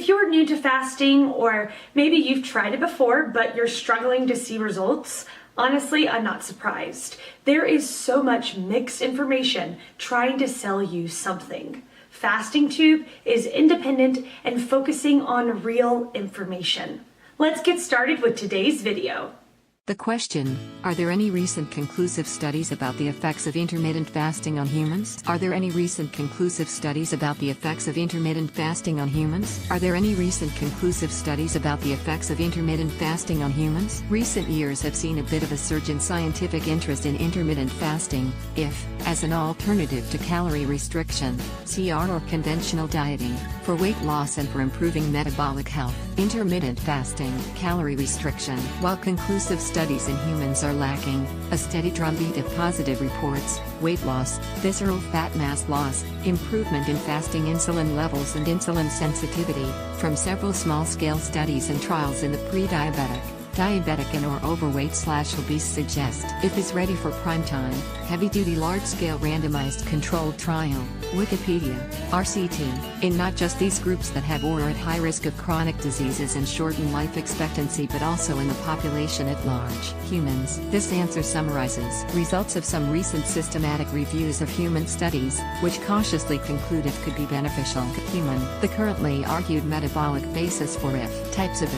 If you're new to fasting, or maybe you've tried it before but you're struggling to see results, honestly, I'm not surprised. There is so much mixed information trying to sell you something. Fasting Tube is independent and focusing on real information. Let's get started with today's video. The question, are there any recent conclusive studies about the effects of intermittent fasting on humans? Are there any recent conclusive studies about the effects of intermittent fasting on humans? Are there any recent conclusive studies about the effects of intermittent fasting on humans? Recent years have seen a bit of a surge in scientific interest in intermittent fasting, as an alternative to calorie restriction, CR or conventional dieting, for weight loss and for improving metabolic health. Intermittent fasting, calorie restriction. While conclusive studies in humans are lacking, a steady drumbeat of positive reports, weight loss, visceral fat mass loss, improvement in fasting insulin levels and insulin sensitivity, from several small-scale studies and trials in the pre-diabetic, diabetic and/or overweight/obese suggest if is ready for prime time, heavy-duty large-scale randomized controlled trial, Wikipedia, RCT, in not just these groups that have or are at high risk of chronic diseases and shorten life expectancy but also in the population at large, humans. This answer summarizes results of some recent systematic reviews of human studies, which cautiously conclude it could be beneficial. Human, the currently argued metabolic basis for types of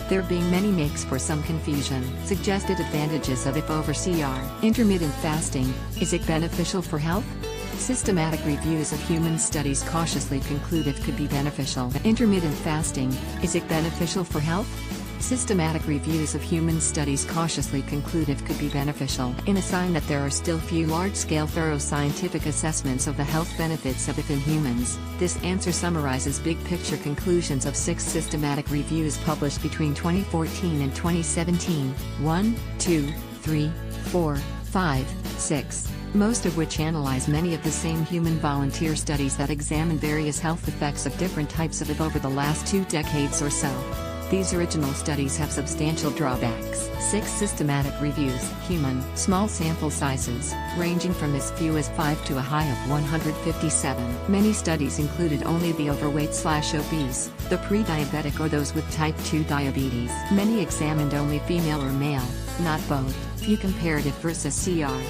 there being many makes for some confusion. Suggested advantages of IF over CR. Intermittent fasting, is it beneficial for health? Systematic reviews of human studies cautiously conclude it could be beneficial. Intermittent fasting, is it beneficial for health? Systematic reviews of human studies cautiously conclude it could be beneficial. In a sign that there are still few large-scale thorough scientific assessments of the health benefits of IF in humans, this answer summarizes big-picture conclusions of 6 systematic reviews published between 2014 and 2017, 1, 2, 3, 4, 5, 6, most of which analyze many of the same human volunteer studies that examine various health effects of different types of IF over the last 2 decades or so. These original studies have substantial drawbacks. 6 systematic reviews. Human. Small sample sizes, ranging from as few as 5 to a high of 157. Many studies included only the overweight/obese, the pre-diabetic or those with type 2 diabetes. Many examined only female or male, not both. Few comparative versus CR.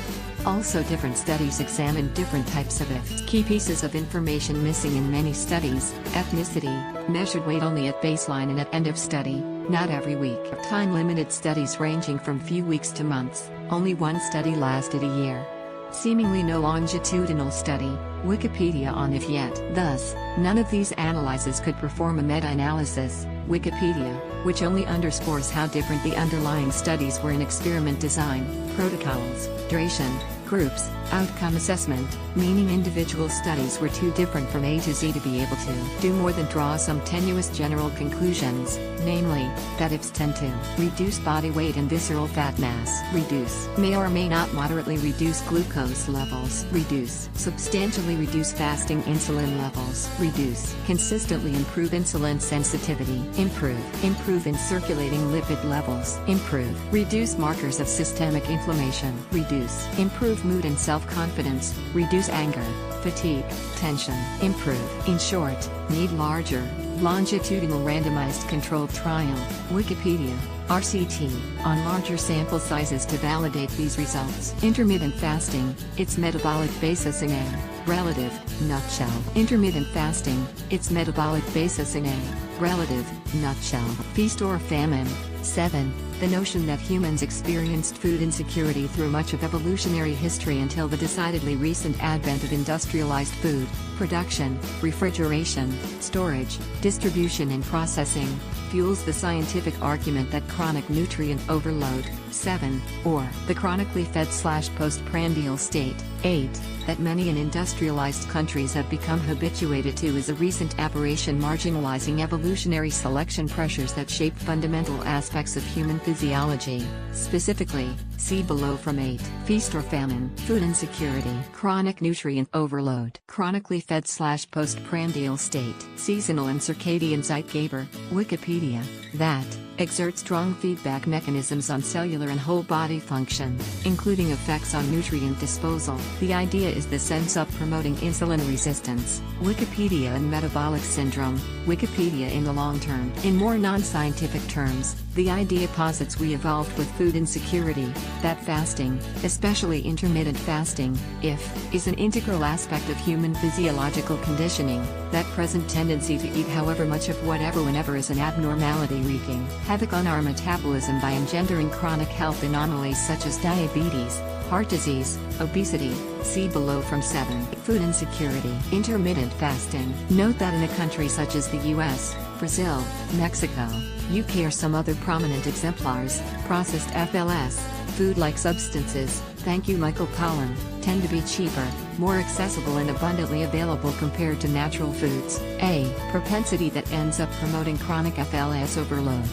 Also, different studies examined different types of IF. Key pieces of information missing in many studies: ethnicity, measured weight only at baseline and at end of study, not every week. Time-limited studies ranging from few weeks to months, only one study lasted a year. Seemingly no longitudinal study, Wikipedia on IF yet. Thus, none of these analyses could perform a meta-analysis, Wikipedia, which only underscores how different the underlying studies were in experiment design, protocols, duration, groups, outcome assessment, meaning individual studies were too different from A to Z to be able to do more than draw some tenuous general conclusions, namely, that IFs tend to reduce body weight and visceral fat mass, reduce, may or may not moderately reduce glucose levels, reduce, substantially reduce fasting insulin levels, reduce, consistently improve insulin sensitivity, improve in circulating lipid levels, improve, reduce markers of systemic inflammation, reduce, improve mood and self-confidence, reduce anger, fatigue, tension, improve. In short, need larger, longitudinal randomized controlled trial, Wikipedia, RCT, on larger sample sizes to validate these results. Intermittent fasting, its metabolic basis in a relative nutshell. Intermittent fasting, its metabolic basis in a relative nutshell. Feast or famine. 7. The notion that humans experienced food insecurity through much of evolutionary history until the decidedly recent advent of industrialized food production, refrigeration, storage, distribution and processing, fuels the scientific argument that chronic nutrient overload, 7, or the chronically fed/postprandial state, 8, that many in industrialized countries have become habituated to is a recent aberration marginalizing evolutionary selection pressures that shape fundamental aspects of human physiology. Specifically, see below from 8. Feast or famine, food insecurity, chronic nutrient overload, chronically fed/postprandial state, seasonal and circadian Zeitgeber, Wikipedia, that, exert strong feedback mechanisms on cellular and whole body function, including effects on nutrient disposal. The idea is this ends up promoting insulin resistance. Wikipedia and metabolic syndrome. Wikipedia in the long term. In more non-scientific terms, the idea posits we evolved with food insecurity, that fasting, especially intermittent fasting, is an integral aspect of human physiological conditioning. That present tendency to eat however much of whatever whenever is an abnormality wreaking havoc on our metabolism by engendering chronic health anomalies such as diabetes, heart disease, obesity. See below from 7. Food insecurity. Intermittent fasting. Note that in a country such as the US, Brazil, Mexico, UK or some other prominent exemplars, processed FLS, food-like substances, thank you Michael Pollan, tend to be cheaper, more accessible and abundantly available compared to natural foods. A propensity that ends up promoting chronic FLS overload.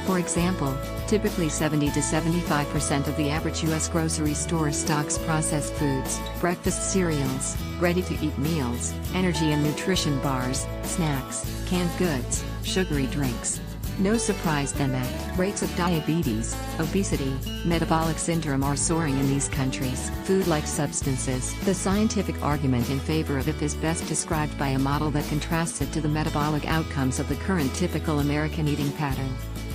For example, typically 70 to 75% of the average U.S. grocery store stocks processed foods, breakfast cereals, ready-to-eat meals, energy and nutrition bars, snacks, canned goods, sugary drinks. No surprise then that rates of diabetes, obesity, metabolic syndrome are soaring in these countries. Food-like substances. The scientific argument in favor of if is best described by a model that contrasts it to the metabolic outcomes of the current typical American eating pattern.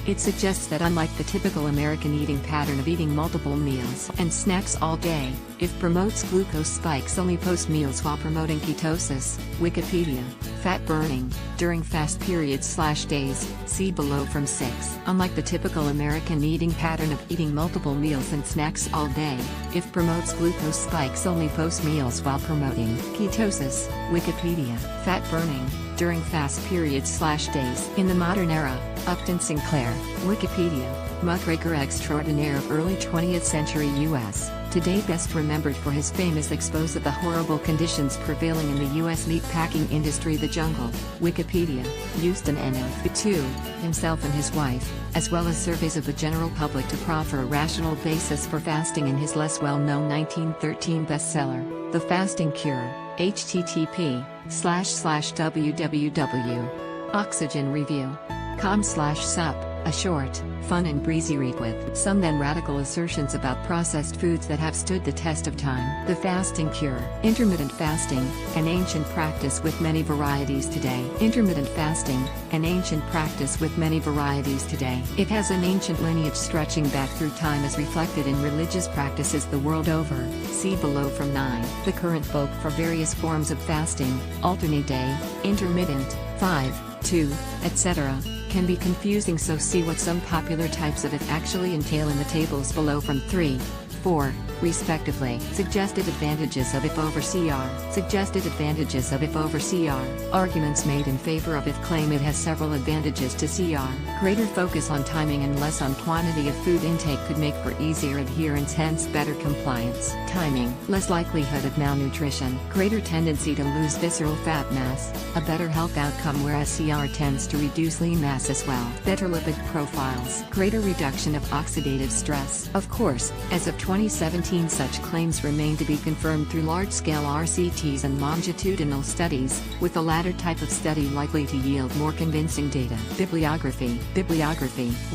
It suggests that unlike the typical American eating pattern of eating multiple meals and snacks all day, if promotes glucose spikes only post meals while promoting ketosis. Wikipedia, fat burning, during fast periods/days, see below from 6. Unlike the typical American eating pattern of eating multiple meals and snacks all day, if promotes glucose spikes only post meals while promoting ketosis. Wikipedia, fat burning, during fast periods/days. In the modern era, Upton Sinclair, Wikipedia, muckraker extraordinaire of early 20th century U.S., today best remembered for his famous expose of the horrible conditions prevailing in the U.S. meatpacking industry. The Jungle. Wikipedia, used an NF2, himself and his wife, as well as surveys of the general public to proffer a rational basis for fasting in his less well-known 1913 bestseller, The Fasting Cure. http://www.oxygenreview.com/sup, a short, fun and breezy read with some then radical assertions about processed foods that have stood the test of time. The Fasting Cure. Intermittent fasting, an ancient practice with many varieties today. Intermittent fasting, an ancient practice with many varieties today. It has an ancient lineage stretching back through time as reflected in religious practices the world over. See below from 9. The current vogue for various forms of fasting, alternate day, intermittent, 5, 2, etc., can be confusing, so see what some popular types of it actually entail in the tables below from 3, 4, respectively. Suggested advantages of if over CR. Suggested advantages of if over CR. Arguments made in favor of if claim it has several advantages to CR. Greater focus on timing and less on quantity of food intake could make for easier adherence, hence better compliance. Timing. Less likelihood of malnutrition. Greater tendency to lose visceral fat mass. A better health outcome, whereas CR tends to reduce lean mass as well. Better lipid profiles. Greater reduction of oxidative stress. Of course, as of 2017 such claims remain to be confirmed through large-scale RCTs and longitudinal studies, with the latter type of study likely to yield more convincing data. Bibliography.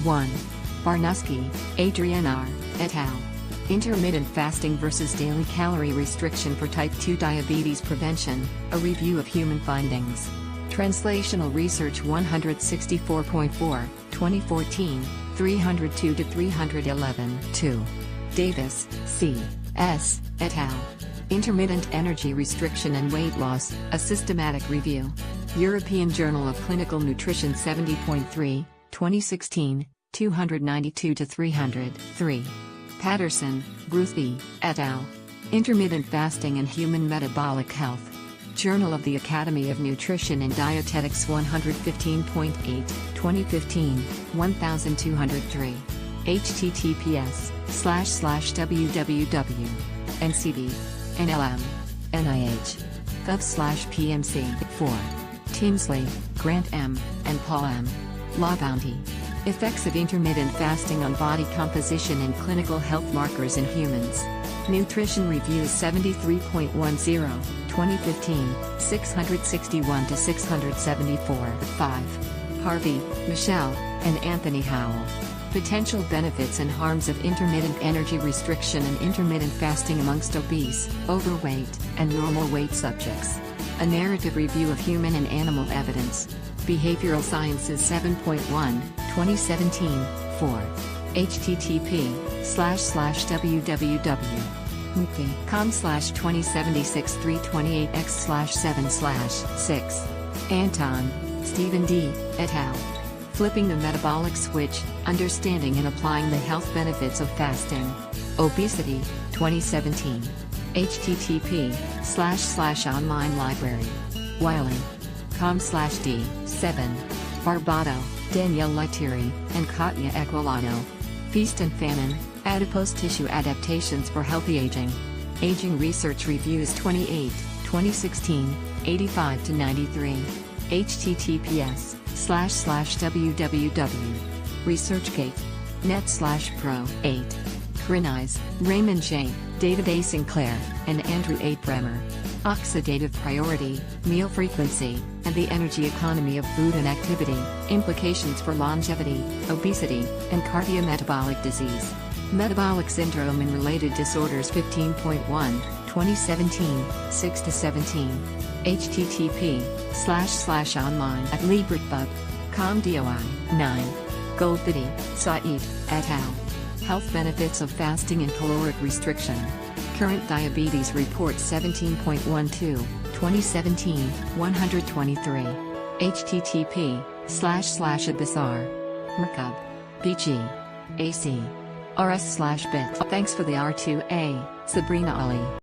1. Barnowski, Adrian R., et al. Intermittent Fasting versus Daily Calorie Restriction for Type 2 Diabetes Prevention, a Review of Human Findings. Translational Research 164.4, 2014, 302-311. 2. Davis, C. S., et al. Intermittent Energy Restriction and Weight Loss, a Systematic Review. European Journal of Clinical Nutrition 70.3, 2016, 292-300. 3. Patterson, Ruthie, et al. Intermittent Fasting and Human Metabolic Health. Journal of the Academy of Nutrition and Dietetics 115.8, 2015, 1203. https://www.ncb, NLM, NIH, gov/PMC. 4. Tinsley, Grant M., and Paul M. Law Bounty. Effects of Intermittent Fasting on Body Composition and Clinical Health Markers in Humans. Nutrition Reviews 73.10, 2015, 661-674. 5. Harvey, Michelle, and Anthony Howell. Potential benefits and harms of intermittent energy restriction and intermittent fasting amongst obese, overweight, and normal weight subjects. A narrative review of human and animal evidence. Behavioral Sciences 7.1, 2017, 4. http://www.com/2076-328x/7/6. Anton, Stephen D., et al. Flipping the Metabolic Switch, Understanding and Applying the Health Benefits of Fasting. Obesity, 2017. http://online library. Wiley.com/d. 7. Barbato, Danielle Lettieri, and Katya Equilano. Feast and Famine, Adipose Tissue Adaptations for Healthy Aging. Aging Research Reviews 28, 2016, 85-93. https://www.researchgate.net/pro 8. Krenise, Raymond J., David A. Sinclair, and Andrew A. Bremer. Oxidative Priority, Meal Frequency, and the Energy Economy of Food and Activity, Implications for Longevity, Obesity, and Cardiometabolic Disease. Metabolic Syndrome and Related Disorders 15.1, 2017, 6-17. http://online@libritbub.com/doi 9. Goldbidi, Saeed, et al. Health Benefits of Fasting and Caloric Restriction. Current Diabetes Report 17.12, 2017, 123. http://abisar. Merkab. BG. AC. RS/bit. Thanks for the R2A, Sabrina Ali.